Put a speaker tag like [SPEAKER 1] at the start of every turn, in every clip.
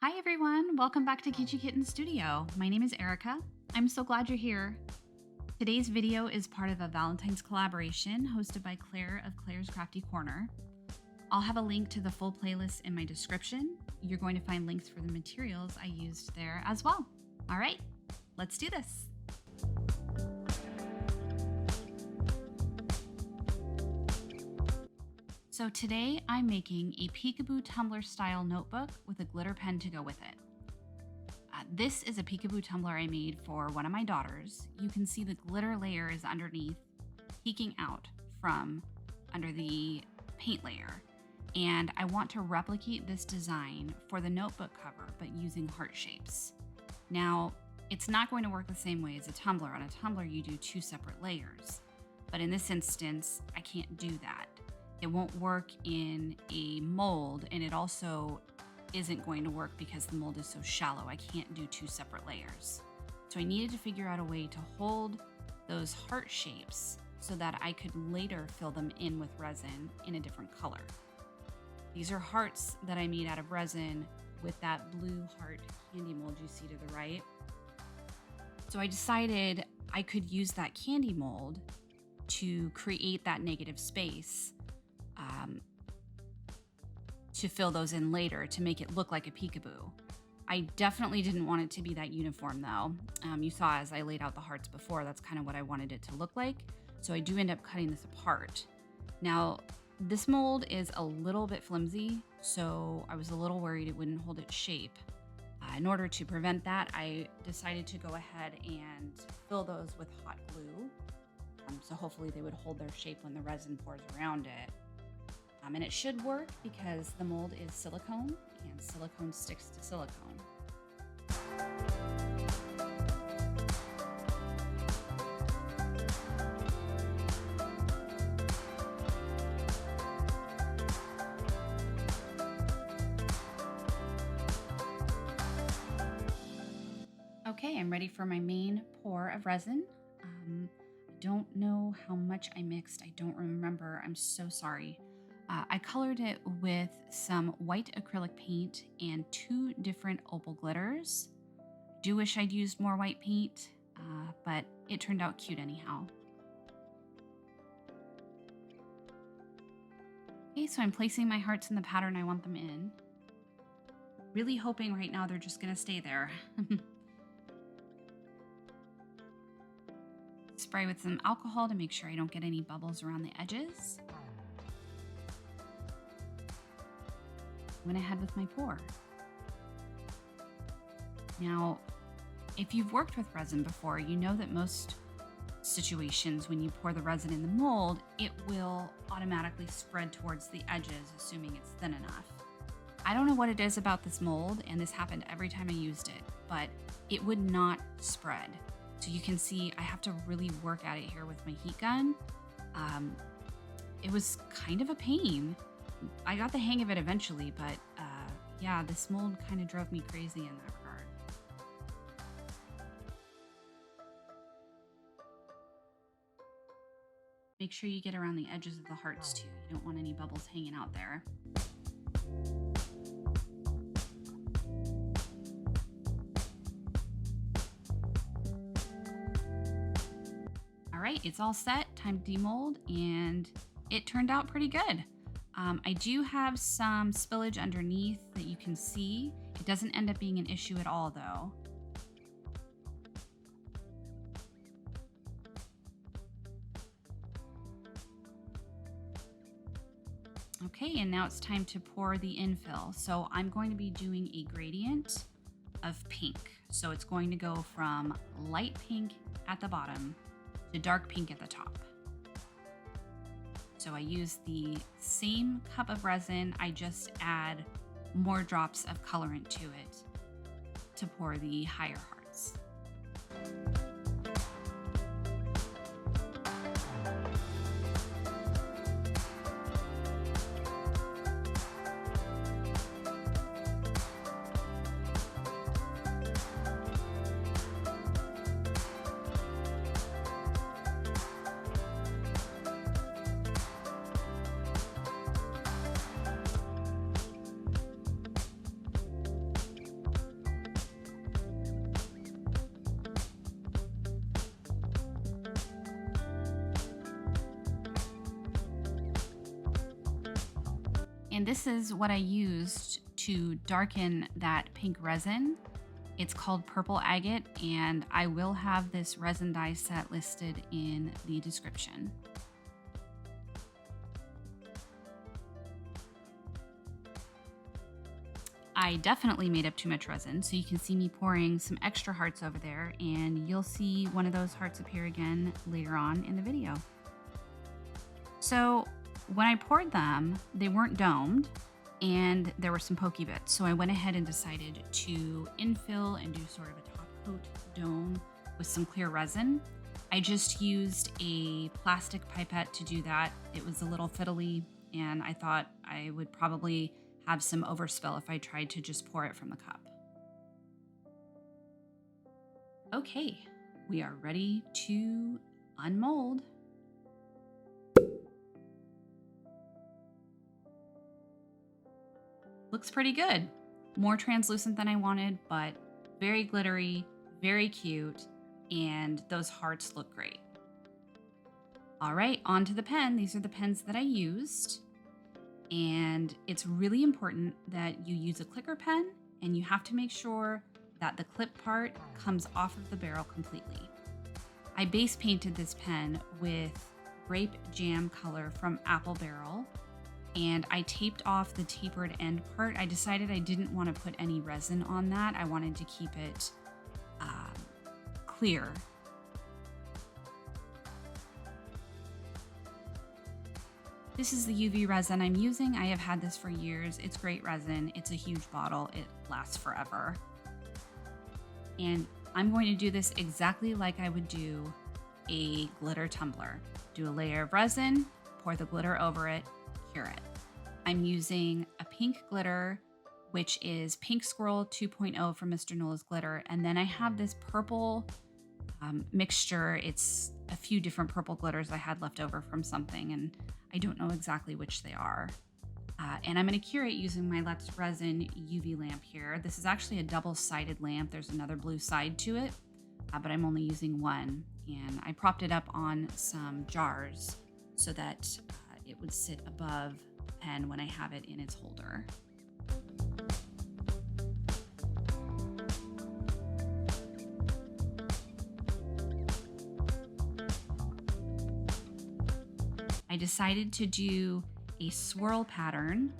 [SPEAKER 1] Hi everyone, welcome back to Kitschy Kitten Studio. My name is Erica. I'm so glad you're here. Today's video is part of a Valentine's collaboration hosted by Claire of Claire's Crafty Corner. I'll have a link to the full playlist in my description. You're going to find links for the materials I used there as well. All right, let's do this. So today I'm making a Peekaboo tumbler style notebook with a glitter pen to go with it. This is a Peekaboo tumbler I made for one of my daughters. You can see the glitter layer is underneath, peeking out from under the paint layer. And I want to replicate this design for the notebook cover, but using heart shapes. Now, it's not going to work the same way as a tumbler. On a tumbler, you do two separate layers. But in this instance, I can't do that. It won't work in a mold, and it also isn't going to work because the mold is so shallow. I can't do two separate layers. So I needed to figure out a way to hold those heart shapes so that I could later fill them in with resin in a different color. These are hearts that I made out of resin with that blue heart candy mold you see to the right. So I decided I could use that candy mold to create that negative space to fill those in later to make it look like a peekaboo. I definitely didn't want it to be that uniform though. You saw as I laid out the hearts before, that's kind of what I wanted it to look like. So I do end up cutting this apart. Now, this mold is a little bit flimsy, so I was a little worried it wouldn't hold its shape. In order to prevent that, I decided to go ahead and fill those with hot glue. So hopefully they would hold their shape when the resin pours around it. And it should work because the mold is silicone and silicone sticks to silicone. Okay, I'm ready for my main pour of resin. I don't know how much I mixed. I don't remember. I'm so sorry. I colored it with some white acrylic paint and two different opal glitters. Do wish I'd used more white paint, but it turned out cute anyhow. Okay, so I'm placing my hearts in the pattern I want them in. Really hoping right now they're just gonna stay there. Spray with some alcohol to make sure I don't get any bubbles around the edges. Went ahead with my pour. Now, if you've worked with resin before, you know that most situations when you pour the resin in the mold, it will automatically spread towards the edges, assuming it's thin enough. I don't know what it is about this mold, and this happened every time I used it, but it would not spread. So you can see I have to really work at it here with my heat gun. It was kind of a pain. I got the hang of it eventually, but yeah, this mold kind of drove me crazy in that regard. Make sure you get around the edges of the hearts too. You don't want any bubbles hanging out there. All right, it's all set, time to demold, and it turned out pretty good. I do have some spillage underneath that you can see. It doesn't end up being an issue at all though. Okay, and now it's time to pour the infill. So I'm going to be doing a gradient of pink. So it's going to go from light pink at the bottom to dark pink at the top. So I use the same cup of resin, I just add more drops of colorant to it to pour the higher hearts. And this is what I used to darken that pink resin. It's called Purple Agate, and I will have this resin dye set listed in the description. I definitely made up too much resin, so you can see me pouring some extra hearts over there, and you'll see one of those hearts appear again later on in the video. So when I poured them, they weren't domed, and there were some pokey bits. So I went ahead and decided to infill and do sort of a top coat dome with some clear resin. I just used a plastic pipette to do that. It was a little fiddly, and I thought I would probably have some overspill if I tried to just pour it from the cup. Okay, we are ready to unmold. Looks pretty good. More translucent than I wanted, but very glittery, very cute, and those hearts look great. All right, onto the pen. These are the pens that I used. And it's really important that you use a clicker pen, and you have to make sure that the clip part comes off of the barrel completely. I base painted this pen with grape jam color from Apple Barrel, and I taped off the tapered end part. I decided I didn't want to put any resin on that. I wanted to keep it clear. This is the UV resin I'm using. I have had this for years. It's great resin. It's a huge bottle. It lasts forever. And I'm going to do this exactly like I would do a glitter tumbler. Do a layer of resin, pour the glitter over it, cure it. I'm using a pink glitter, which is Pink Squirrel 2.0 from Mr. Nola's Glitter. And then I have this purple mixture. It's a few different purple glitters I had left over from something, and I don't know exactly which they are. And I'm going to cure it using my Let's Resin UV lamp here. This is actually a double-sided lamp. There's another blue side to it, but I'm only using one. And I propped it up on some jars so that it would sit above the pen when I have it in its holder. I decided to do a swirl pattern,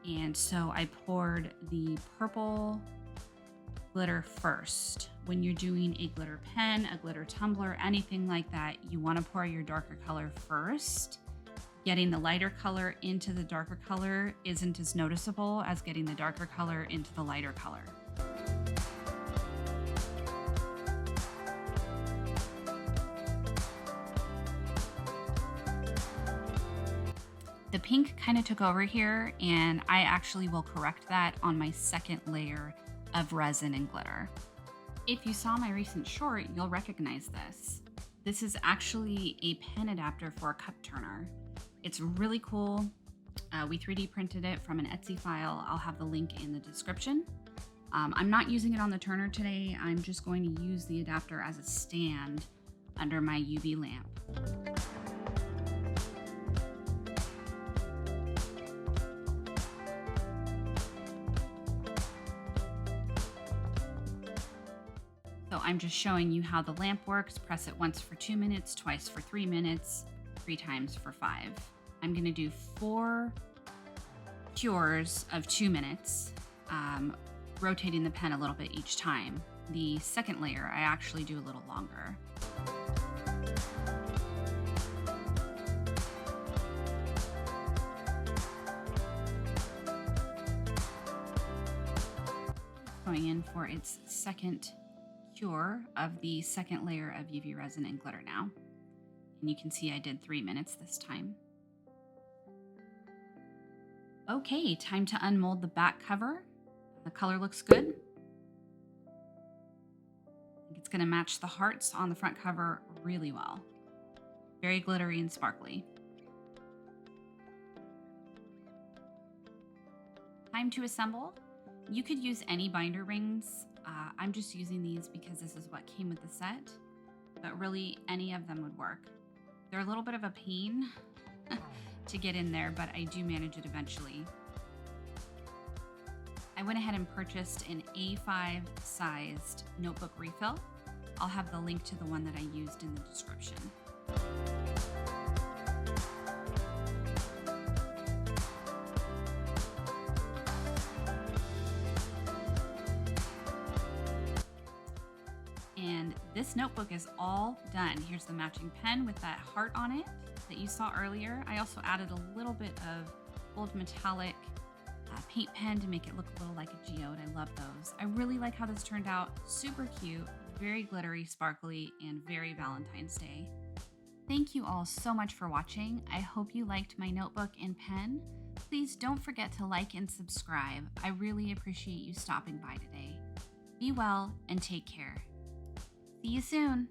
[SPEAKER 1] and so I poured the purple glitter first. When you're doing a glitter pen, a glitter tumbler, anything like that, you want to pour your darker color first. Getting the lighter color into the darker color isn't as noticeable as getting the darker color into the lighter color. The pink kind of took over here, and I actually will correct that on my second layer of resin and glitter. If you saw my recent short, you'll recognize this. This is actually a pen adapter for a cup turner. It's really cool. We 3D printed it from an Etsy file. I'll have the link in the description. I'm not using it on the turner today. I'm just going to use the adapter as a stand under my UV lamp. So I'm just showing you how the lamp works. Press it once for 2 minutes, twice for 3 minutes, 3 times for 5. I'm gonna do 4 cures of 2 minutes, rotating the pen a little bit each time. The second layer, I actually do a little longer. Going in for its second cure of the second layer of UV resin and glitter now. And you can see I did 3 minutes this time. Okay, time to unmold the back cover. The color looks good. I think it's gonna match the hearts on the front cover really well. Very glittery and sparkly. Time to assemble. You could use any binder rings. I'm just using these because this is what came with the set, but really any of them would work. They're a little bit of a pain to get in there, but I do manage it eventually. I went ahead and purchased an A5 sized notebook refill. I'll have the link to the one that I used in the description. And this notebook is all done. Here's the matching pen with that heart on it that you saw earlier. I also added a little bit of gold metallic paint pen to make it look a little like a geode. I love those. I really like how this turned out. Super cute, very glittery, sparkly, and very Valentine's Day. Thank you all so much for watching. I hope you liked my notebook and pen. Please don't forget to like and subscribe. I really appreciate you stopping by today. Be well and take care. See you soon.